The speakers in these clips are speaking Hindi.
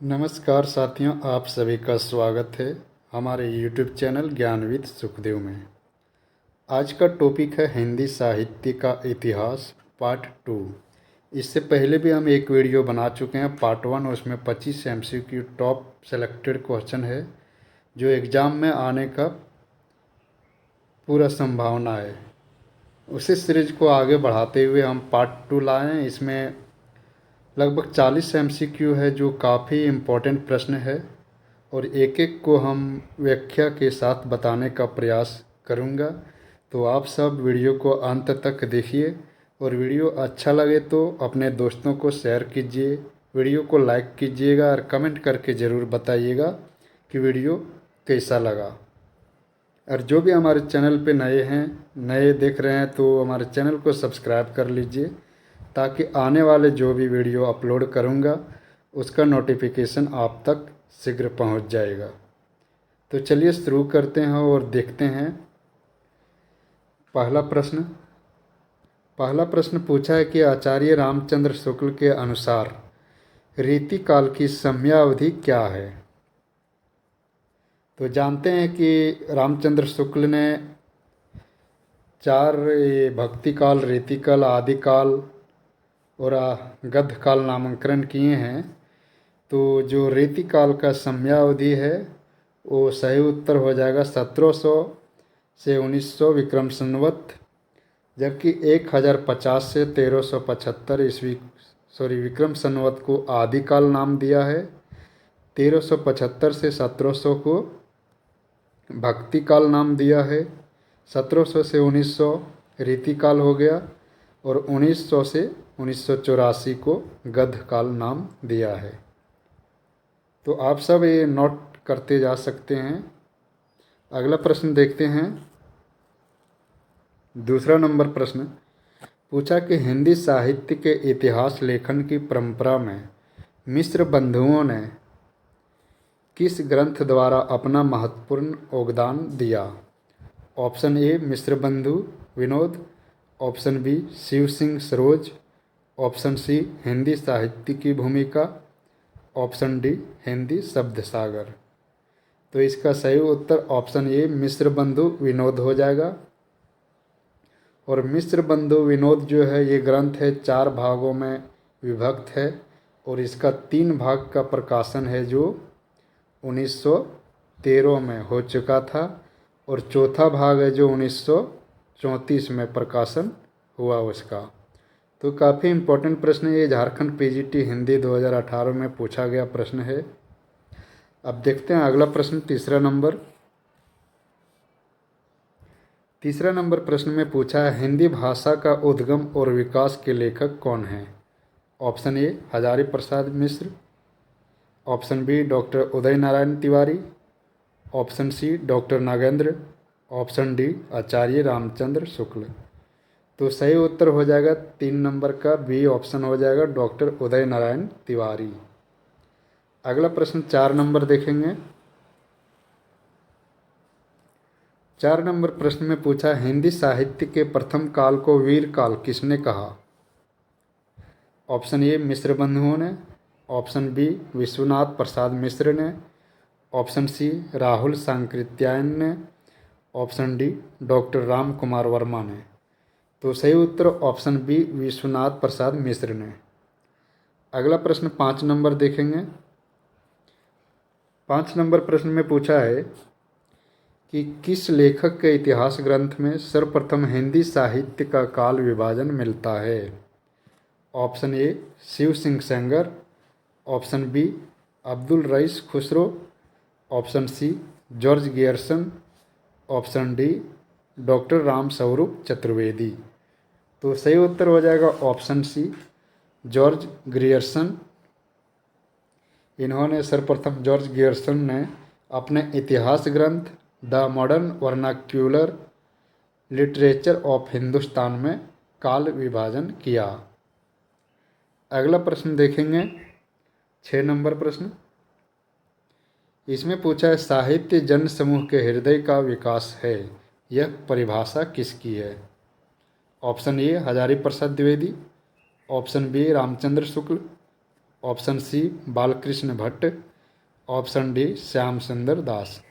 नमस्कार साथियों, आप सभी का स्वागत है हमारे YouTube चैनल ज्ञान विद सुखदेव में। आज का टॉपिक है हिंदी साहित्य का इतिहास पार्ट 2। इससे पहले भी हम एक वीडियो बना चुके हैं पार्ट 1। उसमें 25 MCQ टॉप सेलेक्टेड क्वेश्चन है जो एग्ज़ाम में आने का पूरा संभावना है। उसी सीरीज को आगे बढ़ाते हुए हम पार्ट 2 लाए हैं। इसमें लगभग 40 MCQ है जो काफ़ी इम्पोर्टेंट प्रश्न है और एक एक को हम व्याख्या के साथ बताने का प्रयास करूंगा। तो आप सब वीडियो को अंत तक देखिए और वीडियो अच्छा लगे तो अपने दोस्तों को शेयर कीजिए, वीडियो को लाइक कीजिएगा और कमेंट करके ज़रूर बताइएगा कि वीडियो कैसा लगा। और जो भी हमारे चैनल पे नए देख रहे हैं तो हमारे चैनल को सब्सक्राइब कर लीजिए ताकि आने वाले जो भी वीडियो अपलोड करूंगा उसका नोटिफिकेशन आप तक शीघ्र पहुंच जाएगा। तो चलिए शुरू करते हैं और देखते हैं। पहला प्रश्न पूछा है कि आचार्य रामचंद्र शुक्ल के अनुसार रीति काल की समयावधि क्या है। तो जानते हैं कि रामचंद्र शुक्ल ने 4 भक्ति काल, रीति काल, आदि काल और गद्य काल नामांकन किए हैं। तो जो रीति काल का समयावधि है वो सही उत्तर हो जाएगा 1700 से 1900 विक्रम संवत, जबकि 1050 से 1375 विक्रम संवत को आदि काल नाम दिया है। 1375 से 1700 को भक्ति काल नाम दिया है। 1700 से 1900 रीति काल हो गया और 1900 से 1984 को गद्य काल नाम दिया है। तो आप सब ये नोट करते जा सकते हैं। अगला प्रश्न देखते हैं। दूसरा नंबर प्रश्न पूछा कि हिंदी साहित्य के इतिहास लेखन की परंपरा में मिश्र बंधुओं ने किस ग्रंथ द्वारा अपना महत्वपूर्ण योगदान दिया। Option A Mishra Bandhu Vinod, option B Shiv Singh Saroj, option C Hindi साहित्य की भूमिका, ऑप्शन डी हिंदी शब्द सागर। तो इसका सही उत्तर ऑप्शन ए मिश्र बंधु विनोद हो जाएगा। और मिश्र बंधु विनोद जो है ये ग्रंथ है 4 भागों में विभक्त है और इसका 3 भाग का प्रकाशन है जो 1913 में हो चुका था और चौथा भाग है जो 1934 में प्रकाशन हुआ उसका। तो काफ़ी इम्पोर्टेंट प्रश्न है ये, झारखंड पीजीटी हिंदी 2018 में पूछा गया प्रश्न है। अब देखते हैं अगला प्रश्न। तीसरा नंबर प्रश्न में पूछा है हिंदी भाषा का उद्गम और विकास के लेखक कौन हैं। Option A Hazari Prasad Mishra, option B doctor Uday Narayan Tiwari, option C doctor Nagendra, option D Acharya Ramchandra Shukla. तो सही उत्तर हो जाएगा 3 नंबर का बी ऑप्शन हो जाएगा डॉक्टर उदय नारायण तिवारी। अगला प्रश्न 4 नंबर देखेंगे। 4 नंबर प्रश्न में पूछा हिंदी साहित्य के प्रथम काल को वीर काल किसने कहा। ऑप्शन ए मिश्र बंधुओं ने, ऑप्शन बी विश्वनाथ प्रसाद मिश्र ने, ऑप्शन सी राहुल सांकृत्यायन ने, option D doctor Ram Kumar Verma ने। तो सही उत्तर ऑप्शन बी विश्वनाथ प्रसाद मिश्र ने। अगला प्रश्न 5 नंबर देखेंगे। 5 नंबर प्रश्न में पूछा है कि किस लेखक के इतिहास ग्रंथ में सर्वप्रथम हिंदी साहित्य का काल विभाजन मिलता है। Option A Shiv Singh Sengar, option B Abdul Rais Khusro, option C George Grierson, option D doctor Ram Swaroop Chaturvedi. तो सही उत्तर हो जाएगा ऑप्शन सी जॉर्ज ग्रियर्सन। इन्होंने सर्वप्रथम जॉर्ज गियर्सन ने अपने इतिहास ग्रंथ the modern vernacular literature of Hindustan में काल विभाजन किया। अगला प्रश्न देखेंगे 6 नंबर प्रश्न। इसमें पूछा है साहित्य जन समूह के हृदय का विकास है, यह परिभाषा किसकी है। Option A Hazari Prasad Dwivedi, option B Ramchandra Shukla, option C Balkrishna Bhatt, option D Shyam Sundar Das.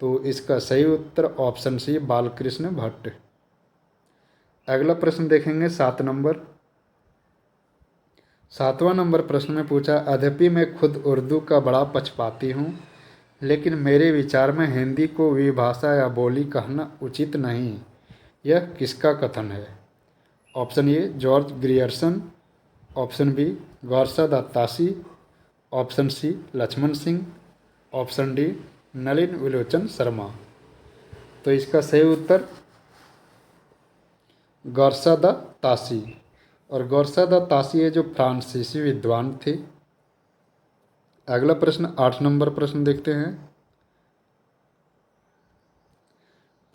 तो इसका सही उत्तर ऑप्शन सी बालकृष्ण भट्ट। अगला प्रश्न देखेंगे 7 नंबर। 7वां प्रश्न में पूछा, यद्यपि मैं खुद उर्दू का बड़ा पक्षपाती हूँ, लेकिन मेरे विचार में हिंदी को विभाषा या बोली कहना उचित नहीं। यह किसका कथन है? Option A George Grierson, option B गौरशद अत्तासी, option C Lakshman Singh, option D Nalin Vilochan Sharma. तो इसका सही उत्तर गौरशद अत्तासी। और गौरशद अत्तासी है जो फ्रांसीसी विद्वान थे। अगला प्रश्न 8 नंबर प्रश्न देखते हैं।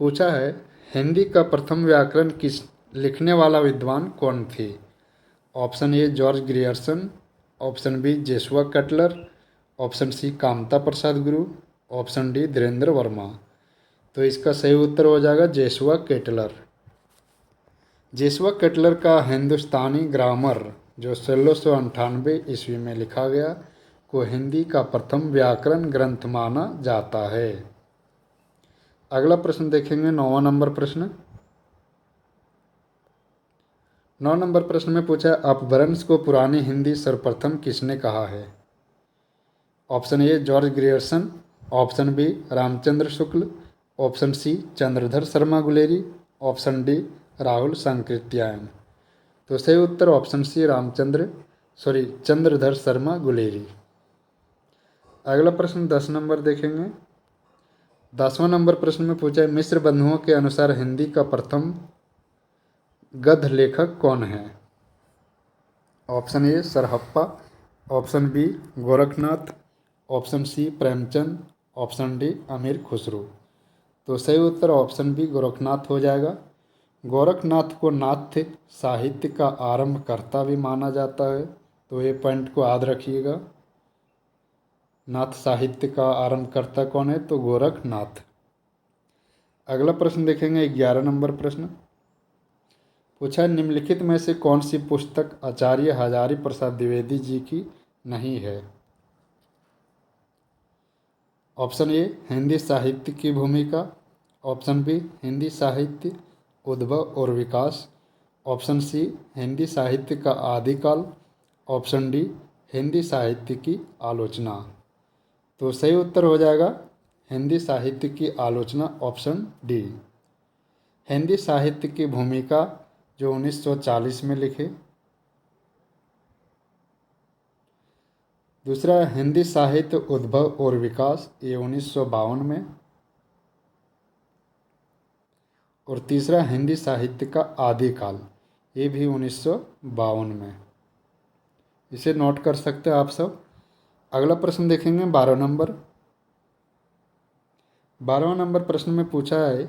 पूछा है, हिंदी का प्रथम व्याकरण किस लिखने वाला विद्वान कौन थे? Option A George Grierson, option B Josua Ketelaar, option C Kamta Prasad Guru, option D Dhirendra Verma. तो इसका सही उत्तर हो जाएगा जेसुआ केटलर। जेसुआ केटलर का हिंदुस्तानी ग्रामर जो 1698 ईस्वी में लिखा गया को हिंदी का प्रथम व्याकरण ग्रंथ माना जाता है। अगला प्रश्न देखेंगे 9वां प्रश्न। 9 प्रश्न में पूछा, अपभ्रंश को पुरानी हिंदी सर्वप्रथम किसने कहा है? Option A George Grierson, option B Ramchandra Shukla, option C Chandradhar Sharma Guleri, option D Rahul Sankrityayan. तो सही उत्तर ऑप्शन सी चंद्रधर शर्मा गुलेरी। अगला प्रश्न 10 देखेंगे। 10वां प्रश्न में पूछा है, मिश्र बंधुओं के अनुसार हिंदी का प्रथम गद्य लेखक कौन है? Option A Sarahappa, option B Gorakhnath, option C Premchand, option D Amir Khusro. तो सही उत्तर ऑप्शन बी गोरखनाथ हो जाएगा। गोरखनाथ को नाथ्य साहित्य का आरंभकर्ता भी माना जाता है, तो ये पॉइंट को याद रखिएगा। नाथ साहित्य का आरंभकर्ता कौन है? तो गोरखनाथ। अगला प्रश्न देखेंगे 11 प्रश्न। पूछा, निम्नलिखित में से कौन सी पुस्तक आचार्य हजारी प्रसाद द्विवेदी जी की नहीं है? ऑप्शन ए हिंदी साहित्य की भूमिका, ऑप्शन बी हिंदी साहित्य उद्भव और विकास, ऑप्शन सी हिंदी साहित्य का आदिकाल, ऑप्शन डी हिंदी साहित्य की आलोचना। तो सही उत्तर हो जाएगा हिंदी साहित्य की आलोचना, ऑप्शन डी। हिंदी साहित्य की भूमिका जो 1940 में लिखे। दूसरा हिंदी साहित्य उद्भव और विकास, ये 1952 में। और तीसरा हिंदी साहित्य का आदिकाल, ये भी 1952 में। इसे नोट कर सकते हैं आप सब। अगला प्रश्न देखेंगे 12 नंबर प्रश्न में पूछा है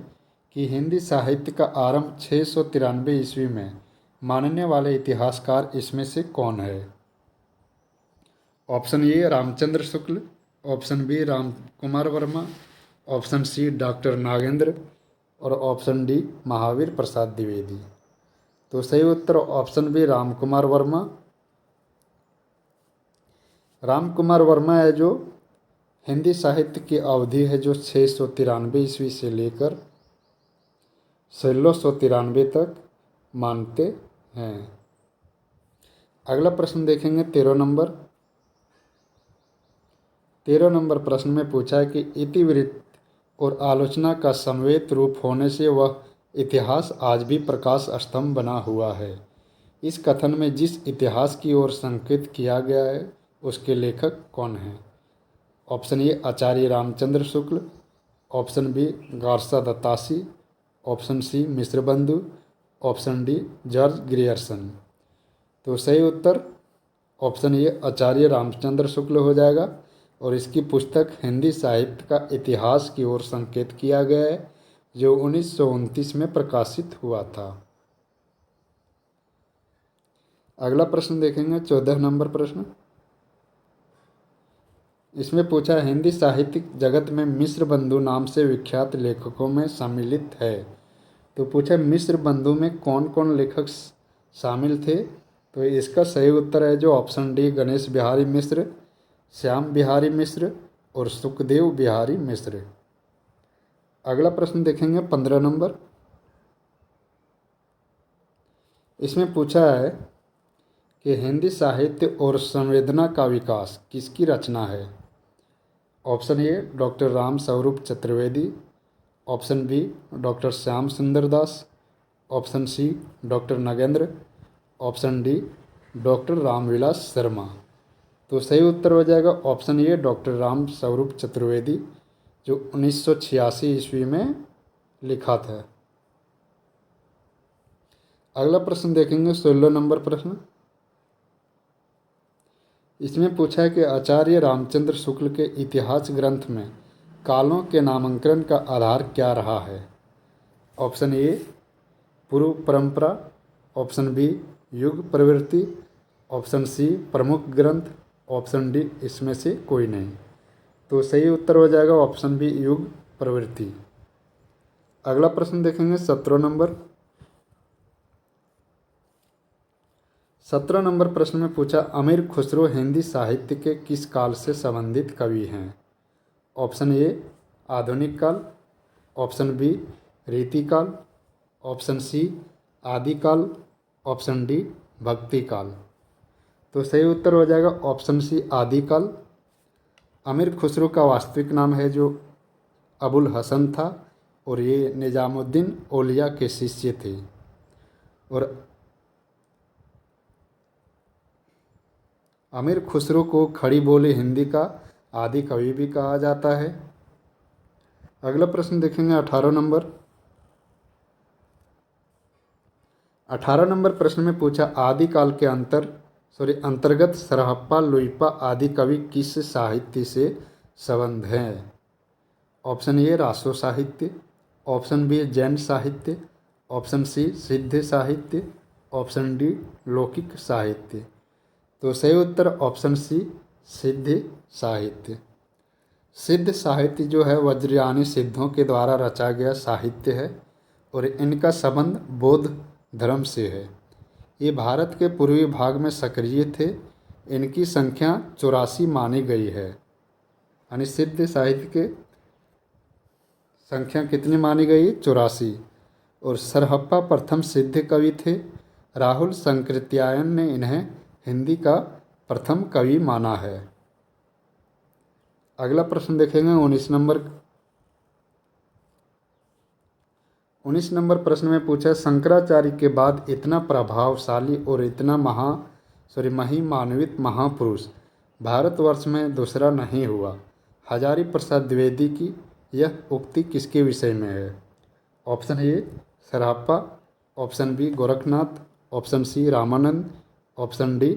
कि हिंदी साहित्य का आरंभ 693 ईस्वी में मानने वाले इतिहासकार इसमें से कौन है? Option A Ramchandra Shukla, option B Ram Kumar Verma, option C doctor Nagendra और ऑप्शन डी महावीर प्रसाद द्विवेदी। तो सही उत्तर ऑप्शन बी राम कुमार वर्मा। राम कुमार वर्मा है जो हिंदी साहित्य की अवधि है जो 693 ईस्वी से लेकर 1693 तक मानते हैं। अगला प्रश्न देखेंगे 13 नंबर प्रश्न में पूछा है कि इतिवृत्त और आलोचना का समवेत रूप होने से वह इतिहास आज भी प्रकाश स्तंभ बना हुआ है। इस कथन में जिस इतिहास की ओर संकेत किया गया है उसके लेखक कौन हैं? Option A Acharya Ramchandra Shukla, option B गौरशद अत्तासी, option C Mishra Bandhu, option D George Grierson. तो सही उत्तर ऑप्शन ए आचार्य रामचंद्र शुक्ल हो जाएगा। और इसकी पुस्तक हिंदी साहित्य का इतिहास की ओर संकेत किया गया है जो 1929 में प्रकाशित हुआ था। अगला प्रश्न देखेंगे 14 नंबर प्रश्न। इसमें पूछा हिंदी साहित्यिक जगत में मिश्र बंधु नाम से विख्यात लेखकों में सम्मिलित है। तो पूछा मिश्र बंधु में कौन कौन लेखक शामिल थे? तो इसका सही उत्तर है जो ऑप्शन डी, गणेश बिहारी मिश्र, श्याम बिहारी मिश्र और सुखदेव बिहारी मिश्र। अगला प्रश्न देखेंगे 15 नंबर। इसमें पूछा है कि हिंदी साहित्य और संवेदना का विकास किसकी रचना है। Option A doctor Ram Swaroop Chaturvedi, option B doctor Shyam Sundar Das, option C doctor Nagendra, option D doctor Ramvilas Sharma. तो सही उत्तर हो जाएगा option A doctor Ram Swaroop Chaturvedi, जो 1986 ईस्वी में लिखा था। अगला प्रश्न देखेंगे 16 नंबर प्रश्न। इसमें पूछा है कि आचार्य रामचंद्र शुक्ल के इतिहास ग्रंथ में कालों के नामांकन का आधार क्या रहा है। ऑप्शन ए पूर्व परंपरा, ऑप्शन बी युग प्रवृत्ति, ऑप्शन सी प्रमुख ग्रंथ, ऑप्शन डी इसमें से कोई नहीं। तो सही उत्तर हो जाएगा ऑप्शन बी युग प्रवृत्ति। अगला प्रश्न देखेंगे 17 नंबर। 17 नंबर प्रश्न में पूछा अमीर खुसरो हिंदी साहित्य के किस काल से संबंधित कवि हैं। ऑप्शन ए आधुनिक काल, ऑप्शन बी रीतिकाल, ऑप्शन सी आदिकाल, ऑप्शन डी भक्ति काल। तो सही उत्तर हो जाएगा ऑप्शन सी आदिकाल। अमीर खुसरो का वास्तविक नाम है जो अबुल हसन था और ये निजामुद्दीन औलिया के शिष्य थे। और अमीर खुसरो को खड़ी बोली हिंदी का आदि कवि भी कहा जाता है। अगला प्रश्न देखेंगे 18 नंबर। 18 नंबर प्रश्न में पूछा आदिकाल के अंतर्गत सरहप्पा लुइपा आदि कवि किस साहित्य से संबंध हैं। ऑप्शन ए रासो साहित्य, ऑप्शन बी जैन साहित्य, ऑप्शन सी सिद्ध साहित्य, ऑप्शन डी लौकिक साहित्य। तो सही उत्तर ऑप्शन सी सिद्ध साहित्य। सिद्ध साहित्य जो है वज्रयानी सिद्धों के द्वारा रचा गया साहित्य है और इनका संबंध बौद्ध धर्म से है। ये भारत के पूर्वी भाग में सक्रिय थे। इनकी संख्या 84 मानी गई है। यानी सिद्ध साहित्य के संख्या कितनी मानी गई 84। और सरहप्पा प्रथम सिद्ध कवि थे। राहुल संकृत्यायन ने इन्हें हिंदी का प्रथम कवि माना है। अगला प्रश्न देखेंगे 19 नंबर। 19 नंबर प्रश्न में पूछा शंकराचार्य के बाद इतना प्रभावशाली और इतना महिमान्वित महापुरुष भारतवर्ष में दूसरा नहीं हुआ। हजारी प्रसाद द्विवेदी की यह उक्ति किसके विषय में है। Option A Sarahappa, option B Gorakhnath, option C Ramanand, option D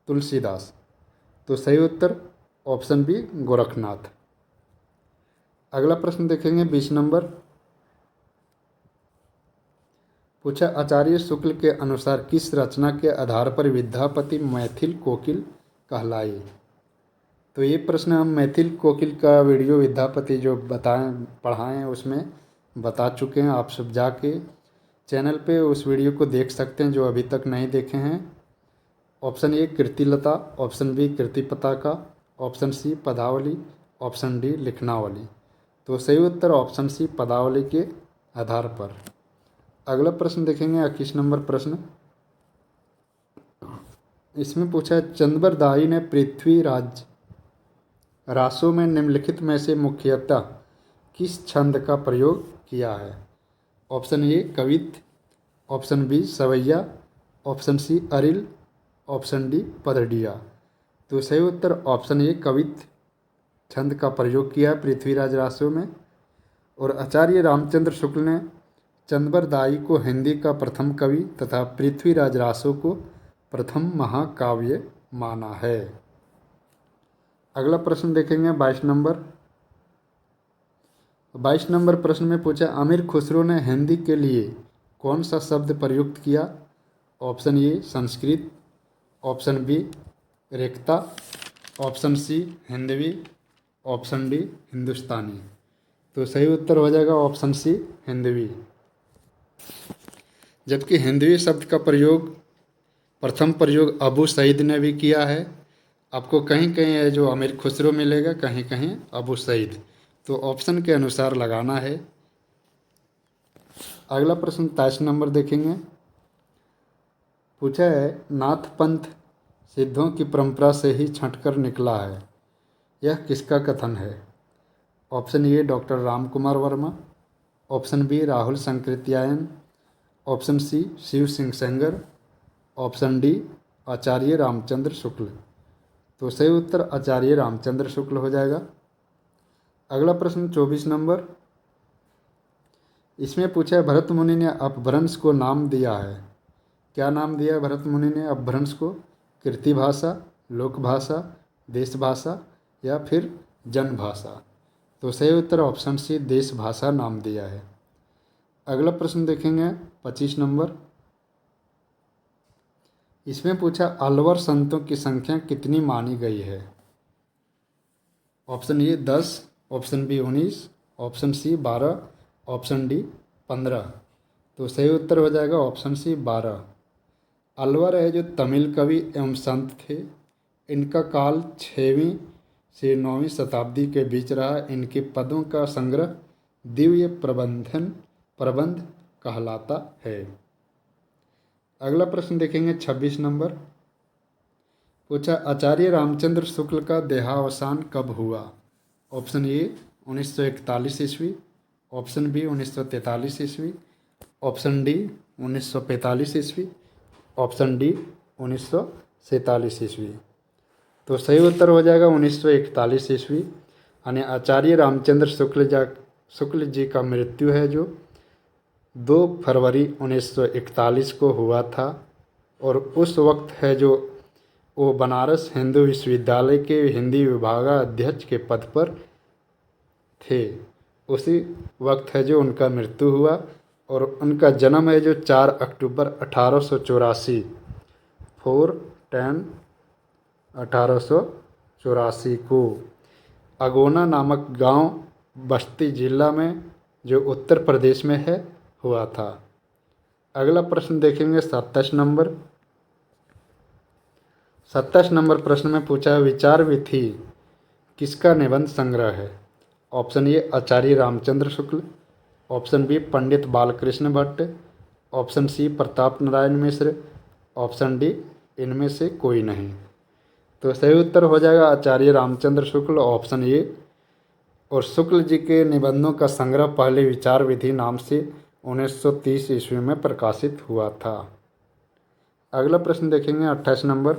Tulsidas. तो सही उत्तर ऑप्शन बी गोरखनाथ। अगला प्रश्न देखेंगे 20 नंबर। पूछा आचार्य शुक्ल के अनुसार किस रचना के आधार पर विद्यापति मैथिल कोकिल कहलाई। तो ये प्रश्न हम मैथिल कोकिल का वीडियो विद्यापति जो पढ़ाएं उसमें बता चुके हैं। आप सब जाके चैनल पे उस वीडियो को देख सकते हैं जो अभी तक नहीं देखे हैं। Option A Kirtilata, option B Kirti Pataka, option सी पदावली, ऑप्शन डी लिखनावली। तो सही उत्तर ऑप्शन सी पदावली के आधार पर। अगला प्रश्न देखेंगे 21 नंबर प्रश्न। इसमें पूछा है चंद्रबरदाई ने पृथ्वीराज रासों में निम्नलिखित में से मुख्यतः किस छंद का प्रयोग किया है। ऑप्शन ए कवित, ऑप्शन बी सवैया, ऑप्शन सी अरिल, ऑप्शन डी पदडिया। तो सही उत्तर ऑप्शन ए कवित छंद का प्रयोग किया है पृथ्वीराज रासों में। और आचार्य रामचंद्र शुक्ल ने चंद्रबरदाई को हिंदी का प्रथम कवि तथा पृथ्वीराज रासों को प्रथम महाकाव्य माना है। अगला प्रश्न देखेंगे 22 नंबर। 22 नंबर प्रश्न में पूछा अमीर खुसरो ने हिंदी के लिए कौन सा शब्द प्रयुक्त किया। Option A Sanskrit, option B Rekhta, option C Hindavi, option D Hindustani. तो सही उत्तर हो जाएगा ऑप्शन सी हिंदवी। जबकि हिंदवी शब्द का प्रयोग प्रथम प्रयोग अबू सईद ने भी किया है। आपको कहीं कहीं है जो अमीर खुसरो मिलेगा, कहीं कहीं अबू सईद, तो ऑप्शन के अनुसार लगाना है। अगला प्रश्न 23 नंबर देखेंगे। पूछा है नाथ पंथ सिद्धों की परंपरा से ही छंटकर निकला है, यह किसका कथन है? Option A doctor Ram Kumar Verma, option B Rahul Sankrityayan, option C Shiv Singh Sengar, option D Acharya Ramchandra Shukla. तो सही उत्तर आचार्य रामचंद्र शुक्ल हो जाएगा। अगला प्रश्न 24 नंबर, इसमें पूछा है भरत मुनि ने अपभ्रंश को नाम दिया है, क्या नाम दिया है भरत मुनि ने अपभ्रंश को? कृति भाषा, लोक भाषा, देश भाषा या फिर जन भाषा। तो सही उत्तर ऑप्शन सी देश भाषा नाम दिया है। अगला प्रश्न देखेंगे 25 नंबर, इसमें पूछा अलवर संतों की संख्या कितनी मानी गई है? Option A 10, option B 19, option C 12, option D 15। तो सही उत्तर हो जाएगा ऑप्शन सी 12। अलवर है जो तमिल कवि एवं संत थे, इनका काल 6वीं से 9वीं शताब्दी के बीच रहा। इनके पदों का संग्रह दिव्य प्रबंध कहलाता है। अगला प्रश्न देखेंगे 26 नंबर, पूछा आचार्य रामचंद्र शुक्ल का देहावसान कब हुआ? ऑप्शन ए 1941 ईस्वी, ऑप्शन बी 1943 ईस्वी, ऑप्शन डी 1945 ईस्वी, ऑप्शन डी 1947 ईस्वी। तो सही उत्तर हो जाएगा 1941 ईस्वी। यानी आचार्य रामचंद्र शुक्ल जी का मृत्यु है जो 2 फरवरी 1941 को हुआ था, और उस वक्त है जो वो बनारस हिंदू विश्वविद्यालय के हिंदी विभागाध्यक्ष के पद पर थे। उसी वक्त है जो उनका मृत्यु हुआ, और उनका जन्म है जो 4 अक्टूबर 1884 4/10/1884 को अगोना नामक गांव बस्ती जिला में जो उत्तर प्रदेश में है हुआ था। अगला प्रश्न देखेंगे 27 नंबर। 27 नंबर प्रश्न में पूछा है विचार विधि किसका निबंध संग्रह है? Option A Acharya Ramchandra Shukla, option B Pandit Balkrishna Bhatt, option C Pratap Narayan Mishra, option D इनमें से कोई नहीं। तो सही उत्तर हो जाएगा आचार्य रामचंद्र शुक्ल, ऑप्शन ए। और शुक्ल जी के निबंधों का संग्रह पहले विचार विधि नाम से 1930 ईस्वी में प्रकाशित हुआ था। अगला प्रश्न देखेंगे 28 नंबर।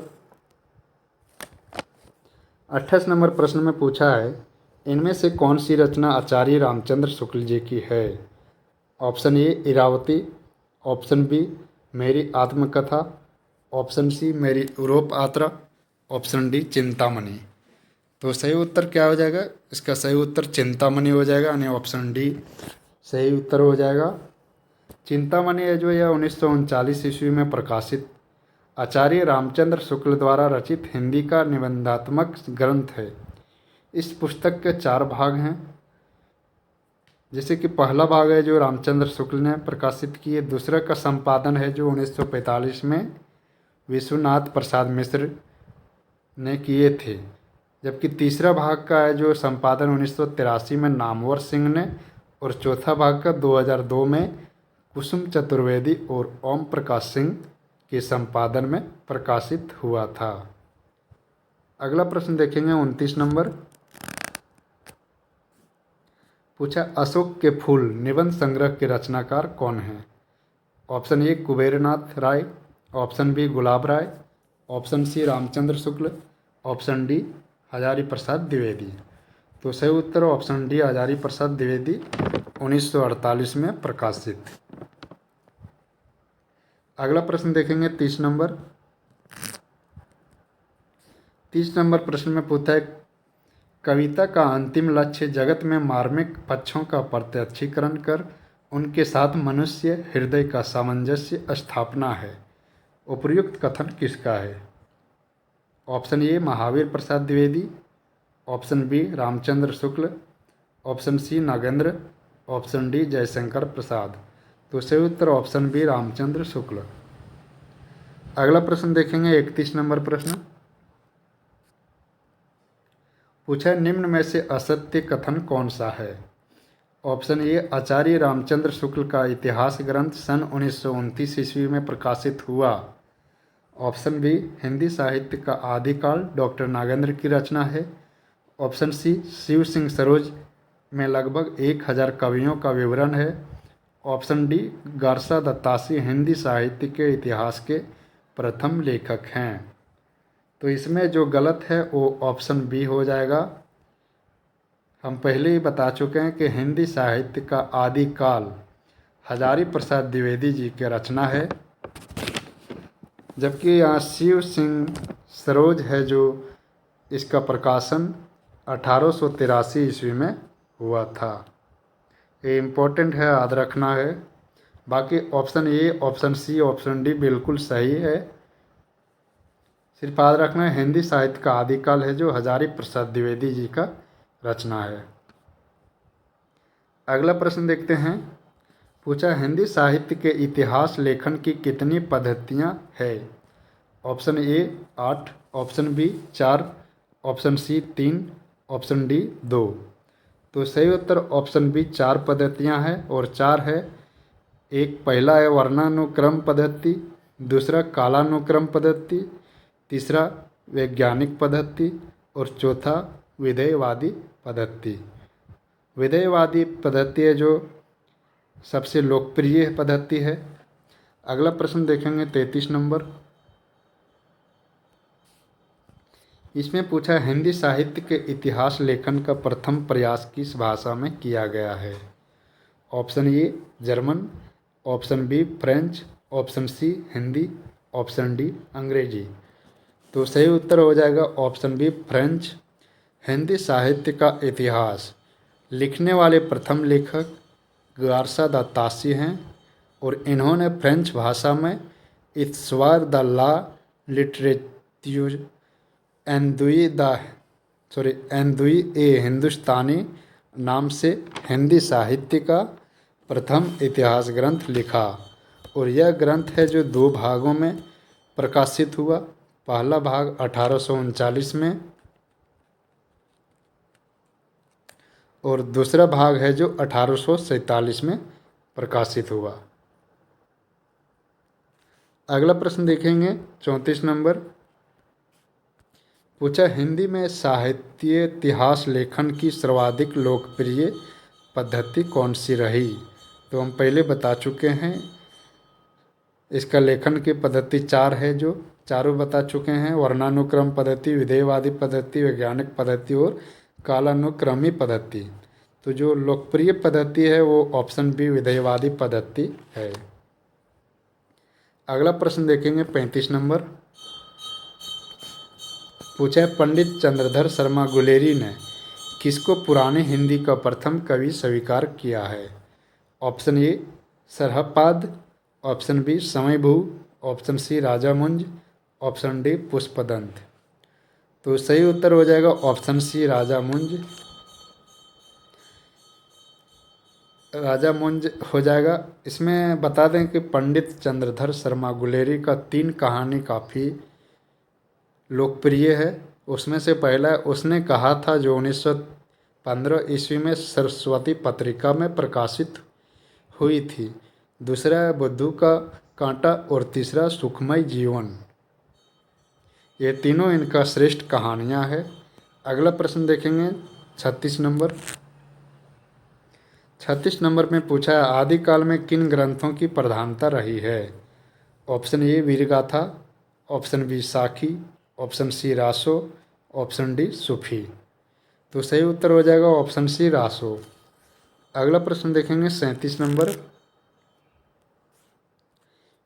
28 नंबर प्रश्न में पूछा है इनमें से कौन सी रचना आचार्य रामचंद्र शुक्ल जी की है? Option A Iravati, option B मेरी आत्मकथा, ऑप्शन सी मेरी यूरोप यात्रा, ऑप्शन डी चिंतामणि। तो सही उत्तर क्या हो जाएगा? इसका सही उत्तर चिंतामणि हो जाएगा, यानी ऑप्शन डी सही उत्तर हो जाएगा। चिंतामणि है जो यह 1939 ईस्वी में प्रकाशित आचार्य रामचंद्र शुक्ल द्वारा रचित हिंदी का निबंधात्मक ग्रंथ है। इस पुस्तक के 4 भाग हैं, जैसे कि पहला भाग है जो रामचंद्र शुक्ल ने प्रकाशित किए, दूसरा का संपादन है जो 1945 में विश्वनाथ प्रसाद मिश्र ने किए थे, जबकि तीसरा भाग का है जो संपादन 1983 में नामवर सिंह ने, और चौथा भाग का 2002 में कुसुम चतुर्वेदी और ओम प्रकाश सिंह के संपादन में प्रकाशित हुआ था। अगला प्रश्न देखेंगे 29 नंबर। पूछा अशोक के फूल निबंध संग्रह के रचनाकार कौन हैं? Option A Kubernath Rai, option B Gulab Rai, option C Ramchandra Shukla, option D Hazari Prasad Dwivedi. तो सही उत्तर ऑप्शन डी हजारी प्रसाद द्विवेदी 1948 में प्रकाशित। अगला प्रश्न देखेंगे 30 नंबर। 30 नंबर प्रश्न में पूछा है कविता का अंतिम लक्ष्य जगत में मार्मिक पक्षों का प्रत्यक्षीकरण कर उनके साथ मनुष्य हृदय का सामंजस्य स्थापना है। उपर्युक्त कथन किसका है? Option A Mahavir Prasad Dwivedi, option B Ramchandra Shukla, option C Nagendra, option D Jaishankar Prasad. तो सही उत्तर ऑप्शन बी रामचंद्र शुक्ल। अगला प्रश्न देखेंगे 31 नंबर प्रश्न। पूछा है, निम्न में से असत्य कथन कौन सा है? ऑप्शन ए, आचार्य रामचंद्र शुक्ल का इतिहास ग्रंथ सन 1929 ईस्वी में प्रकाशित हुआ। ऑप्शन बी, हिंदी साहित्य का आदिकाल डॉक्टर नागेंद्र की रचना है। ऑप्शन सी, शिव सिंह सरोज में लगभग 1000 कवियों का विवरण है। ऑप्शन डी, गारसा दत्तासी हिंदी साहित्य के इतिहास के प्रथम लेखक हैं। तो इसमें जो गलत है वो ऑप्शन बी हो जाएगा। हम पहले ही बता चुके हैं कि हिंदी साहित्य का आदिकाल हजारी प्रसाद द्विवेदी जी की रचना है, जबकि यहाँ शिव सिंह सरोज है जो इसका प्रकाशन 1883 ईस्वी में हुआ था। ये इम्पोर्टेंट है, याद रखना है। बाकी option A, option C, option D बिल्कुल सही है। सिर्फ याद रखना है हिंदी साहित्य का आदिकाल है जो हजारी प्रसाद द्विवेदी जी का रचना है। अगला प्रश्न देखते हैं। पूछा, हिंदी साहित्य के इतिहास लेखन की कितनी पद्धतियाँ है? Option A 8, option B 4, option C 3, option D 2। तो सही उत्तर ऑप्शन बी 4 पद्धतियाँ हैं, और 4 है। एक पहला है वर्णानुक्रम पद्धति, दूसरा कालानुक्रम पद्धति, तीसरा वैज्ञानिक पद्धति और चौथा विधेयवादी पद्धति। विधेयवादी पद्धति है जो सबसे लोकप्रिय पद्धति है। अगला प्रश्न देखेंगे 33 नंबर। इसमें पूछा है, हिंदी साहित्य के इतिहास लेखन का प्रथम प्रयास किस भाषा में किया गया है? Option A German, option B French, option C Hindi, option D Angrezi. तो सही उत्तर हो जाएगा ऑप्शन बी फ्रेंच। हिंदी साहित्य का इतिहास लिखने वाले प्रथम लेखक गारसा दत्तासी हैं, और इन्होंने फ्रेंच भाषा में इस्वार द ला लिटरेच्यूर एंदुई ए हिंदुस्तानी नाम से हिंदी साहित्य का प्रथम इतिहास ग्रंथ लिखा, और यह ग्रंथ है जो 2 भागों में प्रकाशित हुआ। पहला भाग 1839 में और दूसरा भाग है जो 1847 में प्रकाशित हुआ। अगला प्रश्न देखेंगे 34 नंबर। पूछा, हिंदी में साहित्य इतिहास लेखन की सर्वाधिक लोकप्रिय पद्धति कौन सी रही? तो हम पहले बता चुके हैं। इसका लेखन की पद्धति 4 है, जो चारों बता चुके हैं। वर्णानुक्रम पद्धति, विधेयवादी पद्धति, वैज्ञानिक पद्धति और कालानुक्रमी पद्धति। तो जो लोकप्रिय पद्धति है वो ऑप्शन बी विधेयवादी पद्धति है। अगला प्रश्न देखेंगे 35 नंबर। पूछा है, पंडित चंद्रधर शर्मा गुलेरी ने किसको पुरानी हिंदी का प्रथम कवि स्वीकार किया है? Option A Sarahpad, option B Swayambhu, option C Raja Munj, option D Pushpadant. तो सही उत्तर हो जाएगा ऑप्शन सी राजामुंज। राजामुंज हो जाएगा। इसमें बता दें कि पंडित चंद्रधर शर्मा गुलेरी का 3 कहानी काफ़ी लोकप्रिय है। उसमें से पहला उसने कहा था जो 1915 ईस्वी में सरस्वती पत्रिका में प्रकाशित हुई थी। दूसरा है बुद्धू का कांटा और तीसरा सुखमय जीवन। ये तीनों इनका श्रेष्ठ कहानियाँ हैं। अगला प्रश्न देखेंगे 36 नंबर। 36 नंबर में पूछा है, आदिकाल में किन ग्रंथों की प्रधानता रही है? ऑप्शन ए वीरगाथा, ऑप्शन बी साखी, ऑप्शन सी रासो, ऑप्शन डी सूफी। तो सही उत्तर हो जाएगा ऑप्शन सी रासो। अगला प्रश्न देखेंगे 37 नंबर।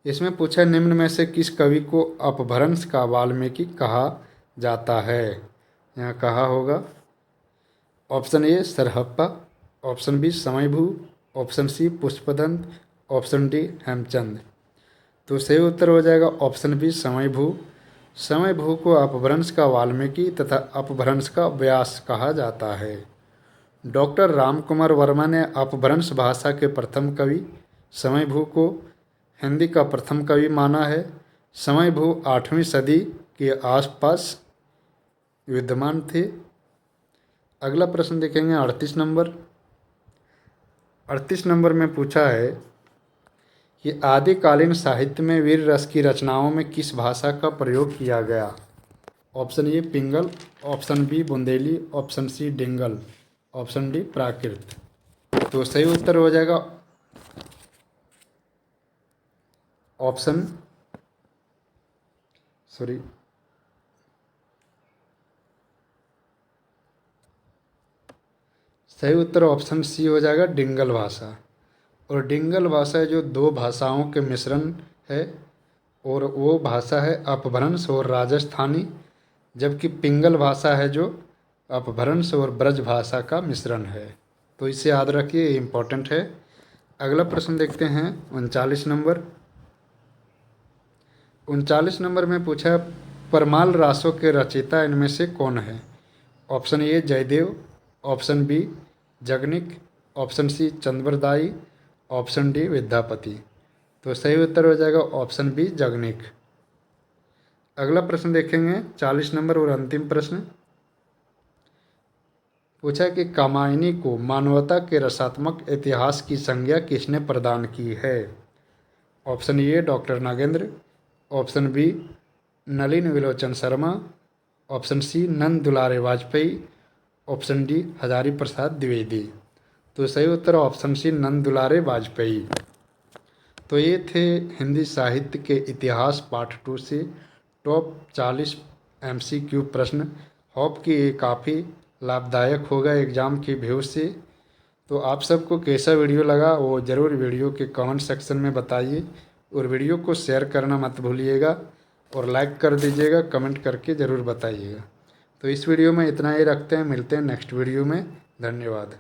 इसमें पूछा है, निम्न में से किस कवि को अपभ्रंश का वाल्मीकि कहा जाता है? यहाँ कहा होगा। Option A Sarahappa, option B Swayambhu, option C Pushpadant, option D Hemchand. तो सही उत्तर हो जाएगा ऑप्शन बी समयभू। समयभू को अपभ्रंश का वाल्मीकि तथा अपभ्रंश का व्यास कहा जाता है। डॉक्टर रामकुमार वर्मा ने अपभ्रंश भाषा के प्रथम कवि समयभू को हिंदी का प्रथम कवि माना है। समय भू 8वीं सदी के आसपास विद्यमान थे। अगला प्रश्न देखेंगे 38 नंबर। 38 नंबर में पूछा है कि आदिकालीन साहित्य में वीर रस की रचनाओं में किस भाषा का प्रयोग किया गया। Option A Pingal, option B Bundeli, option C Dingal, option D Prakrit. तो सही उत्तर हो जाएगा ऑप्शन सही उत्तर ऑप्शन सी हो जाएगा डिंगल भाषा। और डिंगल भाषा जो दो भाषाओं के मिश्रण है और वो भाषा है अपभ्रंश और राजस्थानी, जबकि पिंगल भाषा है जो अपभ्रंश और ब्रज भाषा का मिश्रण है। तो इसे याद रखिए, इम्पोर्टेंट है। अगला प्रश्न देखते हैं 39 नंबर। 39 नंबर में पूछा है परमाल रासों के रचयिता इनमें से कौन है। Option A Jaidev, option B Jagnik, option C Chandbardai, option D Vidyapati. तो सही उत्तर हो जाएगा ऑप्शन बी जगनिक। अगला प्रश्न देखेंगे 40 नंबर और अंतिम प्रश्न। पूछा कि कामायनी को मानवता के रसात्मक इतिहास की संज्ञा किसने प्रदान की है। Option A doctor Nagendra, option B Nalin Vilochan Sharma, option C Nand Dulare Vajpeyi, option D Hazari Prasad Dwivedi. तो सही उत्तर ऑप्शन सी नंद दुलारे वाजपेयी। तो ये थे हिंदी साहित्य के इतिहास पार्ट 2 से टॉप 40 MCQ प्रश्न। होप कि ये काफ़ी लाभदायक होगा एग्ज़ाम की व्यू से। तो आप सबको कैसा वीडियो लगा वो ज़रूर वीडियो के कमेंट सेक्शन में बताइए, और वीडियो को शेयर करना मत भूलिएगा और लाइक कर दीजिएगा, कमेंट करके ज़रूर बताइएगा। तो इस वीडियो में इतना ही रखते हैं, मिलते हैं नेक्स्ट वीडियो में। धन्यवाद।